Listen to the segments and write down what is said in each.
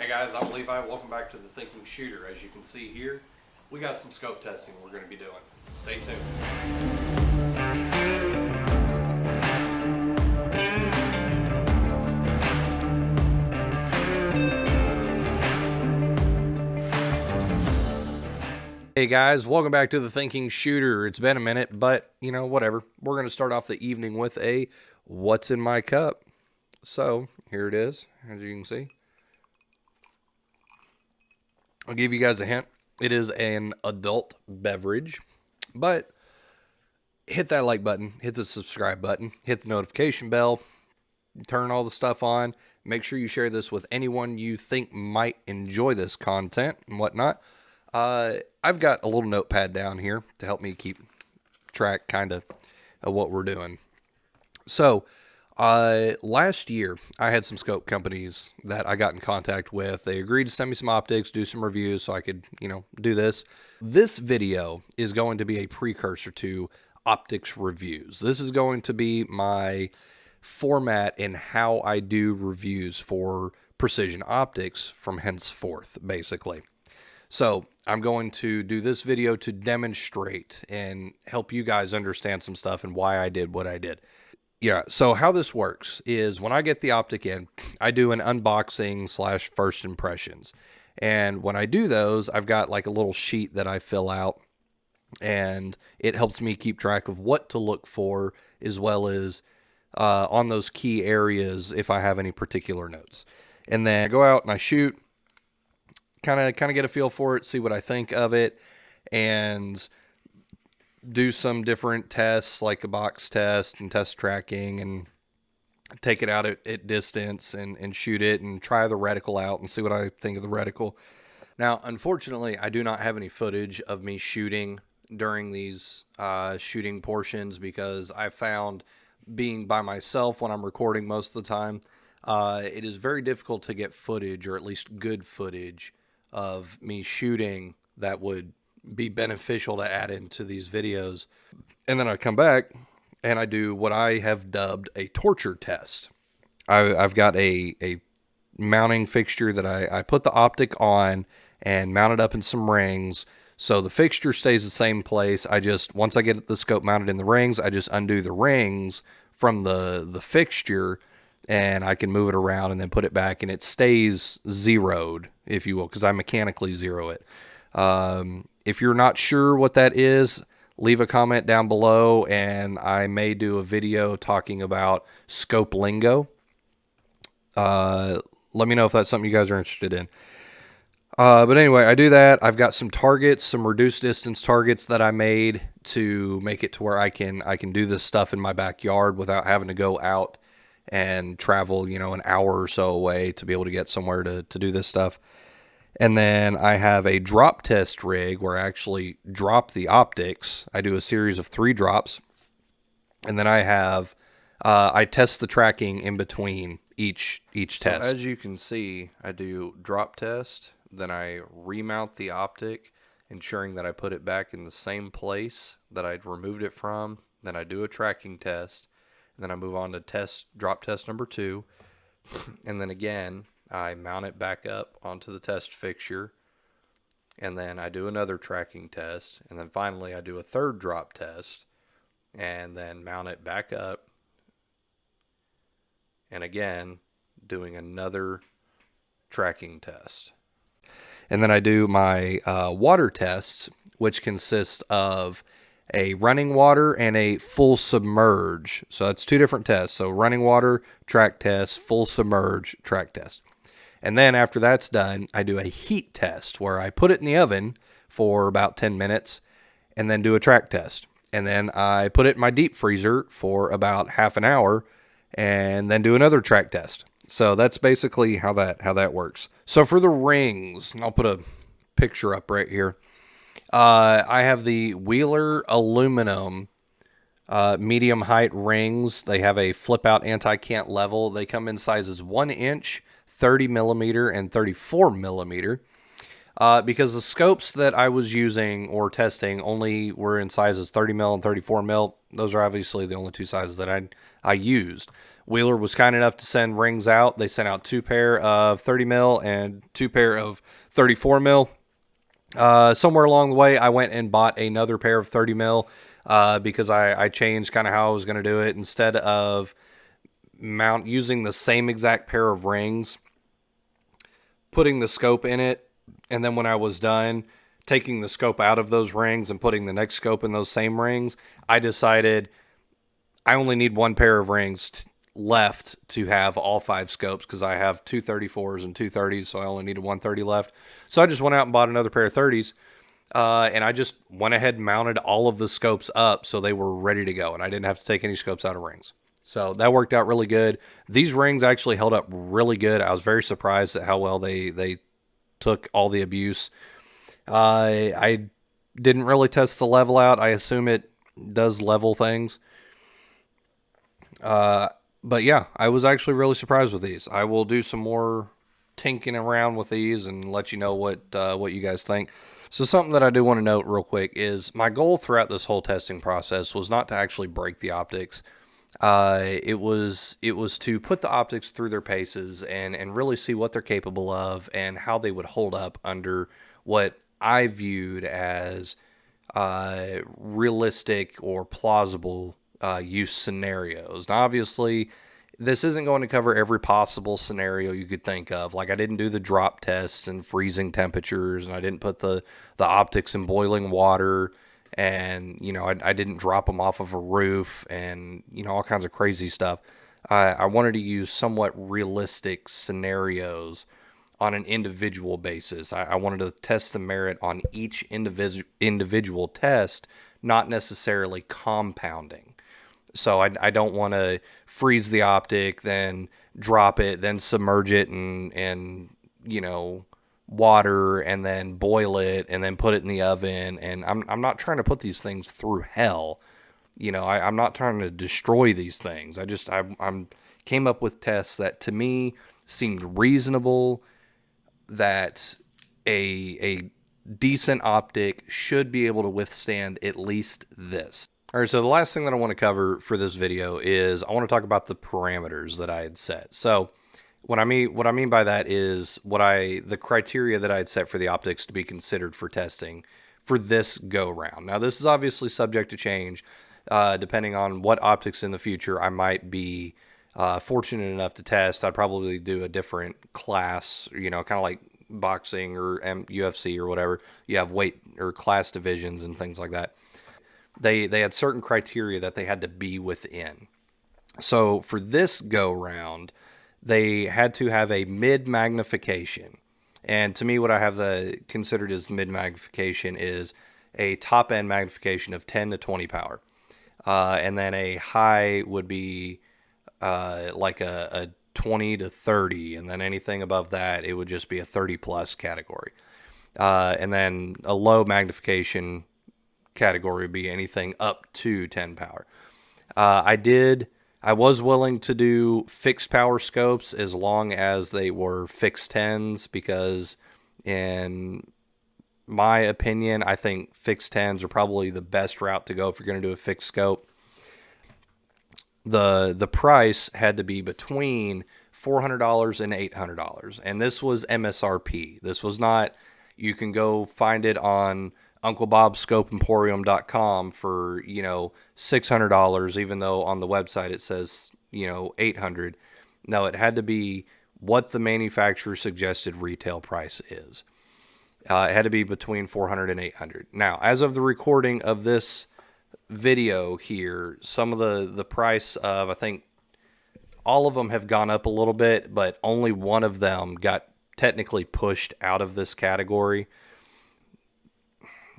guys, I'm Levi. Welcome back to the Thinking Shooter. As you can see here, we got some scope testing we're going to be doing. Stay tuned. Hey guys, welcome back to the Thinking Shooter. It's been a minute, but you know, whatever. We're going to start off the evening with a what's in my cup. So here it is, as you can see. I'll give you guys a hint. It is an adult beverage, but hit that like button, hit the subscribe button, hit the notification bell, turn all the stuff on. Make sure you share this with anyone you think might enjoy this content and whatnot. I've got a little notepad down here to help me keep track kind of what we're doing. So, last year I had some scope companies that I got in contact with. They agreed to send me some optics, do some reviews so I could, do this. This video is going to be a precursor to optics reviews. This is going to be my format in how I do reviews for precision optics from henceforth, basically. So I'm going to do this video to demonstrate and help you guys understand some stuff and why I did what I did. Yeah, so how this works is when I get the optic in, I do an unboxing / first impressions. And when I do those, I've got like a little sheet that I fill out, and it helps me keep track of what to look for, as well as on those key areas if I have any particular notes. And then I go out and I shoot, kind of get a feel for it, see what I think of it, and do some different tests, like a box test and test tracking, and take it out at distance and shoot it and try the reticle out and see what I think of the reticle. Now, unfortunately, I do not have any footage of me shooting during these shooting portions, because I found, being by myself when I'm recording most of the time, it is very difficult to get footage, or at least good footage, of me shooting that would be beneficial to add into these videos. And then I come back and I do what I have dubbed a torture test. I've got a mounting fixture that I put the optic on and mount it up in some rings. So the fixture stays the same place. Once I get the scope mounted in the rings, I just undo the rings from the fixture, and I can move it around and then put it back, and it stays zeroed, if you will, because I mechanically zero it. If you're not sure what that is, leave a comment down below, and I may do a video talking about scope lingo. Let me know if that's something you guys are interested in. But anyway, I do that. I've got some targets, some reduced distance targets that I made to make it to where I can do this stuff in my backyard without having to go out and travel, an hour or so away to be able to get somewhere to do this stuff. And then I have a drop test rig where I actually drop the optics. I do a series of 3 drops. And then I have, I test the tracking in between each test. So as you can see, I do drop test, then I remount the optic, ensuring that I put it back in the same place that I'd removed it from. Then I do a tracking test. And then I move on to drop test number 2. And then again, I mount it back up onto the test fixture, and then I do another tracking test, and then finally I do a 3rd drop test, and then mount it back up, and again doing another tracking test. And then I do my water tests, which consists of a running water and a full submerge. So that's 2 different tests. So running water, track test, full submerge, track test. And then after that's done, I do a heat test where I put it in the oven for about 10 minutes and then do a track test. And then I put it in my deep freezer for about half an hour and then do another track test. So that's basically how that works. So for the rings, I'll put a picture up right here. I have the Wheeler aluminum medium height rings. They have a flip out anti-cant level. They come in sizes 1 inch, 30 millimeter, and 34 millimeter. Because the scopes that I was using or testing only were in sizes 30 mil and 34 mil. Those are obviously the only 2 sizes that I used. Wheeler was kind enough to send rings out. They sent out 2 pair of 30 mil and 2 pair of 34 mil. Somewhere along the way, I went and bought another pair of 30 mil because I changed kind of how I was going to do it. Instead of using the same exact pair of rings, putting the scope in it, and then when I was done, taking the scope out of those rings and putting the next scope in those same rings, I decided I only need 1 pair of rings left to have all 5 scopes because I have 2 34s and 2 30s, so I only needed 1 30 left. So I just went out and bought another pair of 30s, and I just went ahead and mounted all of the scopes up so they were ready to go, and I didn't have to take any scopes out of rings. So that worked out really good. These rings actually held up really good. I was very surprised at how well they took all the abuse. I didn't really test the level out. I assume it does level things. But yeah, I was actually really surprised with these. I will do some more tinking around with these and let you know what you guys think. So something that I do want to note real quick is my goal throughout this whole testing process was not to actually break the optics. It was to put the optics through their paces and really see what they're capable of and how they would hold up under what I viewed as realistic or plausible use scenarios. Now, obviously, this isn't going to cover every possible scenario you could think of. Like, I didn't do the drop tests and freezing temperatures, and I didn't put the optics in boiling water, and I didn't drop them off of a roof, and all kinds of crazy stuff. I wanted to use somewhat realistic scenarios on an individual basis. I wanted to test the merit on each individual test, not necessarily compounding. So I don't want to freeze the optic, then drop it, then submerge it in water, and then boil it, and then put it in the oven. And I'm not trying to put these things through hell. I'm not trying to destroy these things. I came up with tests that to me seemed reasonable, that a decent optic should be able to withstand at least this. All right, so the last thing that I want to cover for this video is I want to talk about the parameters that I had set. So what I mean by that is the criteria that I had set for the optics to be considered for testing for this go round. Now, this is obviously subject to change depending on what optics in the future I might be fortunate enough to test. I'd probably do a different class, kind of like boxing or UFC or whatever. You have weight or class divisions and things like that. They had certain criteria that they had to be within. So for this go round, they had to have a mid magnification. And to me, what I have considered as mid magnification is a top end magnification of 10 to 20 power. And then a high would be like a 20 to 30. And then anything above that, it would just be a 30 plus category. And then a low magnification category would be anything up to 10 power. I was willing to do fixed power scopes as long as they were fixed 10s, because in my opinion, I think fixed 10s are probably the best route to go if you're going to do a fixed scope. The price had to be between $400 and $800, and this was MSRP. This was not, you can go find it on UncleBobScopeEmporium.com for $600, even though on the website it says $800. No, it had to be what the manufacturer suggested retail price is. It had to be between $400 and $800. Now, as of the recording of this video here, some of the price of, I think all of them have gone up a little bit, but only one of them got technically pushed out of this category.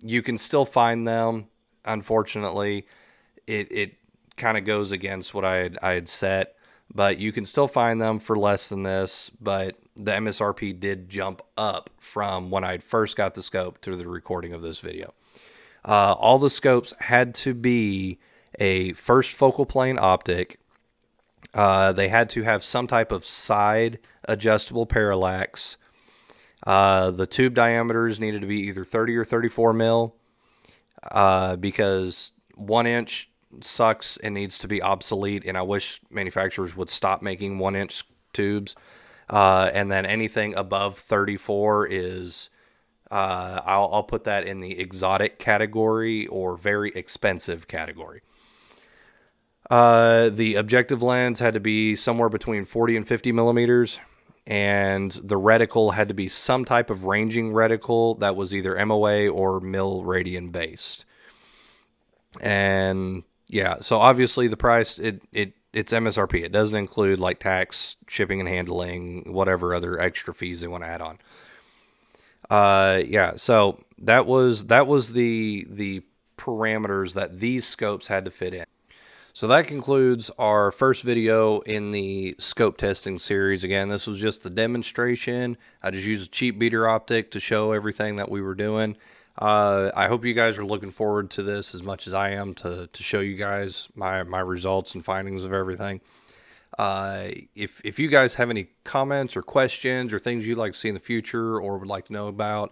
You can still find them. Unfortunately, it kind of goes against what I had set, but you can still find them for less than this. But the MSRP did jump up from when I first got the scope to the recording of this video. All the scopes had to be a first focal plane optic. They had to have some type of side adjustable parallax. The tube diameters needed to be either 30 or 34 mil, because 1 inch sucks and needs to be obsolete, and I wish manufacturers would stop making 1-inch tubes. And then anything above 34 is, I'll put that in the exotic category or very expensive category. The objective lens had to be somewhere between 40 and 50 millimeters, and the reticle had to be some type of ranging reticle that was either MOA or mil radian based. And yeah, so obviously the price, it's MSRP. It doesn't include like tax, shipping and handling, whatever other extra fees they want to add on. Yeah, so that was the parameters that these scopes had to fit in. So that concludes our first video in the scope testing series. Again, this was just a demonstration. I just used a cheap beater optic to show everything that we were doing. I hope you guys are looking forward to this as much as I am to show you guys my results and findings of everything. If you guys have any comments or questions or things you'd like to see in the future or would like to know about,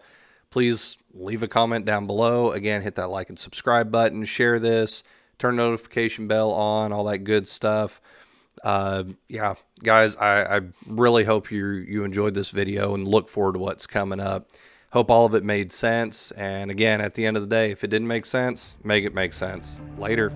please leave a comment down below. Again, hit that like and subscribe button, share this, turn notification bell on, all that good stuff. Yeah, guys, I really hope you enjoyed this video and look forward to what's coming up. Hope all of it made sense. And again, at the end of the day, if it didn't make sense, make it make sense. Later.